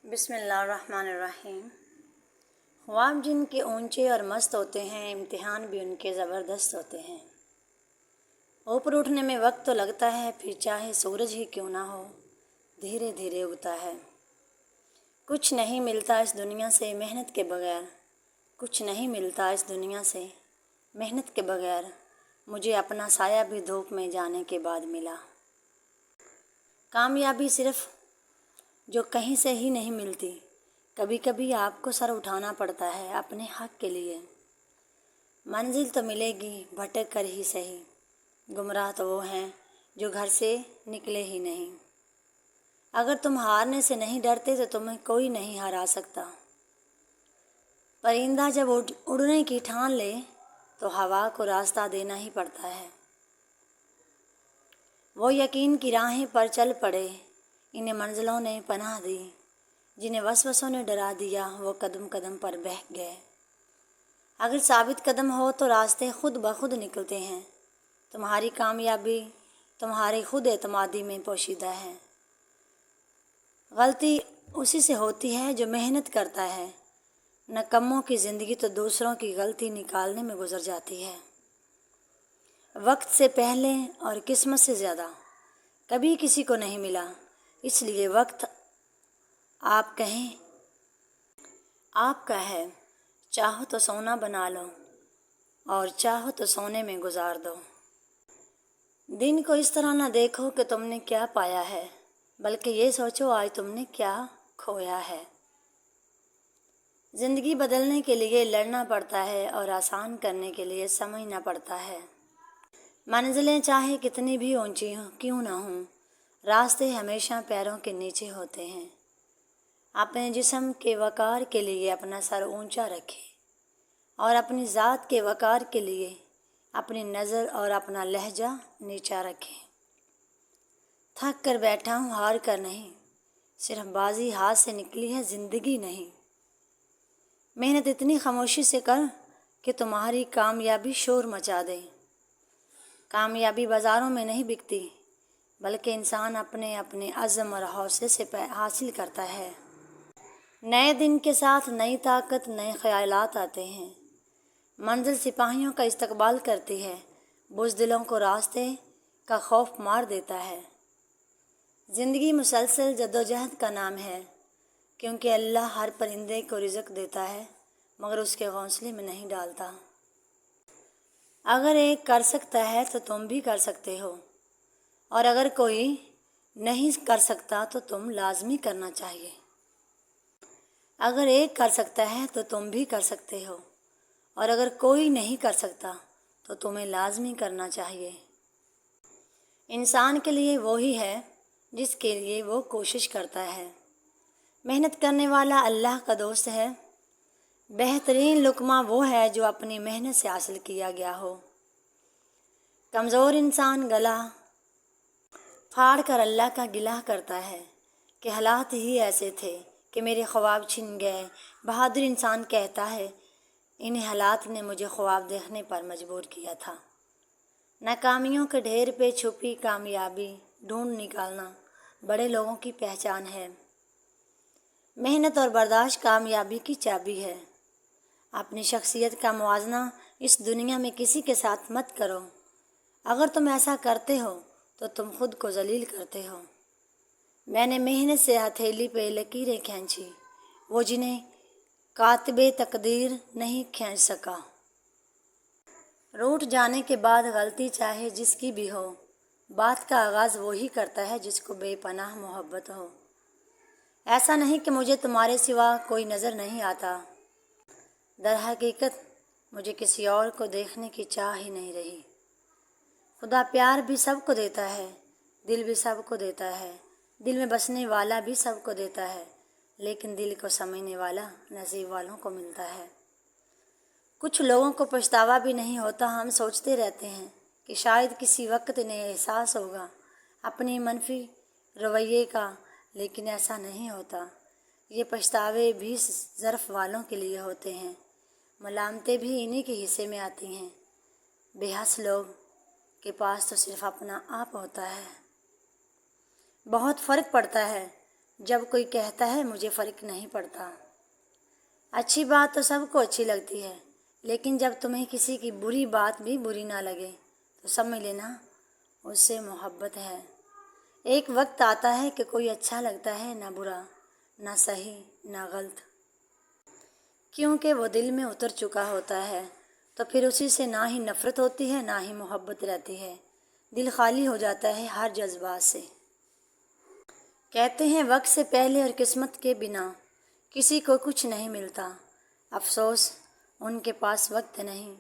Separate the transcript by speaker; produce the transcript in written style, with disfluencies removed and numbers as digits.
Speaker 1: بسم اللہ الرحمن الرحیم۔ خواب جن کے اونچے اور مست ہوتے ہیں، امتحان بھی ان کے زبردست ہوتے ہیں۔ اوپر اٹھنے میں وقت تو لگتا ہے، پھر چاہے سورج ہی کیوں نہ ہو، دھیرے دھیرے اگتا ہے۔ کچھ نہیں ملتا اس دنیا سے محنت کے بغیر، کچھ نہیں ملتا اس دنیا سے محنت کے بغیر۔ مجھے اپنا سایہ بھی دھوپ میں جانے کے بعد ملا۔ کامیابی صرف جو کہیں سے ہی نہیں ملتی، کبھی کبھی آپ کو سر اٹھانا پڑتا ہے اپنے حق کے لیے۔ منزل تو ملے گی بھٹک کر ہی سہی، گمراہ تو وہ ہیں جو گھر سے نکلے ہی نہیں۔ اگر تم ہارنے سے نہیں ڈرتے تو تمہیں کوئی نہیں ہرا سکتا۔ پرندہ جب اڑنے کی ٹھان لے تو ہوا کو راستہ دینا ہی پڑتا ہے۔ وہ یقین کی راہیں پر چل پڑے، انہیں منزلوں نے پناہ دی، جنہیں وسوسوں نے ڈرا دیا وہ قدم قدم پر بہک گئے۔ اگر ثابت قدم ہو تو راستے خود بخود نکلتے ہیں۔ تمہاری کامیابی تمہاری خود اعتمادی میں پوشیدہ ہے۔ غلطی اسی سے ہوتی ہے جو محنت کرتا ہے۔ نکموں کی زندگی تو دوسروں کی غلطی نکالنے میں گزر جاتی ہے۔ وقت سے پہلے اور قسمت سے زیادہ کبھی کسی کو نہیں ملا، اس لیے وقت آپ کا ہے۔ چاہو تو سونا بنا لو اور چاہو تو سونے میں گزار دو۔ دن کو اس طرح نہ دیکھو کہ تم نے کیا پایا ہے، بلکہ یہ سوچو آج تم نے کیا کھویا ہے۔ زندگی بدلنے کے لیے لڑنا پڑتا ہے اور آسان کرنے کے لیے سمجھنا پڑتا ہے۔ منزلیں چاہے کتنی بھی اونچی کیوں نہ ہوں، راستے ہمیشہ پیروں کے نیچے ہوتے ہیں۔ اپنے جسم کے وقار کے لیے اپنا سر اونچا رکھیں اور اپنی ذات کے وقار کے لیے اپنی نظر اور اپنا لہجہ نیچا رکھیں۔ تھک کر بیٹھا ہوں ہار کر نہیں، صرف بازی ہاتھ سے نکلی ہے زندگی نہیں۔ محنت اتنی خاموشی سے کر کہ تمہاری کامیابی شور مچا دے۔ کامیابی بازاروں میں نہیں بکتی، بلکہ انسان اپنے عزم اور حوصلے سے حاصل کرتا ہے۔ نئے دن کے ساتھ نئی طاقت، نئے خیالات آتے ہیں۔ منزل سپاہیوں کا استقبال کرتی ہے، بزدلوں کو راستے کا خوف مار دیتا ہے۔ زندگی مسلسل جدوجہد کا نام ہے، کیونکہ اللہ ہر پرندے کو رزق دیتا ہے مگر اس کے گھونسلے میں نہیں ڈالتا۔ اگر ایک کر سکتا ہے تو تم بھی کر سکتے ہو، اور اگر کوئی نہیں کر سکتا تو تم لازمی کرنا چاہیے۔ اگر ایک کر سکتا ہے تو تم بھی کر سکتے ہو، اور اگر کوئی نہیں کر سکتا تو تمہیں لازمی کرنا چاہیے۔ انسان کے لیے وہی ہے جس کے لیے وہ کوشش کرتا ہے۔ محنت کرنے والا اللہ کا دوست ہے۔ بہترین لقمہ وہ ہے جو اپنی محنت سے حاصل کیا گیا ہو۔ کمزور انسان گلا پھاڑ کر اللہ کا گلہ کرتا ہے کہ حالات ہی ایسے تھے کہ میرے خواب چھن گئے۔ بہادر انسان کہتا ہے انہیں حالات نے مجھے خواب دیکھنے پر مجبور کیا تھا۔ ناکامیوں کے ڈھیر پہ چھپی کامیابی ڈھونڈ نکالنا بڑے لوگوں کی پہچان ہے۔ محنت اور برداشت کامیابی کی چابی ہے۔ اپنی شخصیت کا موازنہ اس دنیا میں کسی کے ساتھ مت کرو۔ اگر تم ایسا کرتے ہو تو تم خود کو ذلیل کرتے ہو۔ میں نے محنت سے ہتھیلی پہ لکیریں کھینچی، وہ جنہیں کاتب تقدیر نہیں کھینچ سکا۔ روٹھ جانے کے بعد غلطی چاہے جس کی بھی ہو، بات کا آغاز وہی کرتا ہے جس کو بے پناہ محبت ہو۔ ایسا نہیں کہ مجھے تمہارے سوا کوئی نظر نہیں آتا، در حقیقت مجھے کسی اور کو دیکھنے کی چاہ ہی نہیں رہی۔ خدا پیار بھی سب کو دیتا ہے، دل بھی سب کو دیتا ہے، دل میں بسنے والا بھی سب کو دیتا ہے، لیکن دل کو سمجھنے والا نصیب والوں کو ملتا ہے۔ کچھ لوگوں کو پچھتاوا بھی نہیں ہوتا، ہم سوچتے رہتے ہیں کہ شاید کسی وقت انہیں احساس ہوگا اپنی منفی رویے کا، لیکن ایسا نہیں ہوتا۔ یہ پچھتاوے بھی ظرف والوں کے لیے ہوتے ہیں، ملامتیں بھی انہی کے حصے میں آتی ہیں۔ بے حس لوگ کے پاس تو صرف اپنا آپ ہوتا ہے۔ بہت فرق پڑتا ہے جب کوئی کہتا ہے مجھے فرق نہیں پڑتا۔ اچھی بات تو سب کو اچھی لگتی ہے، لیکن جب تمہیں کسی کی بری بات بھی بری نہ لگے تو سمجھ لینا اس سے محبت ہے۔ ایک وقت آتا ہے کہ کوئی اچھا لگتا ہے نہ برا، نہ صحیح نہ غلط، کیونکہ وہ دل میں اتر چکا ہوتا ہے، تو پھر اسی سے نہ ہی نفرت ہوتی ہے نہ ہی محبت رہتی ہے۔ دل خالی ہو جاتا ہے ہر جذبات سے۔ کہتے ہیں وقت سے پہلے اور قسمت کے بنا کسی کو کچھ نہیں ملتا۔ افسوس ان کے پاس وقت نہیں،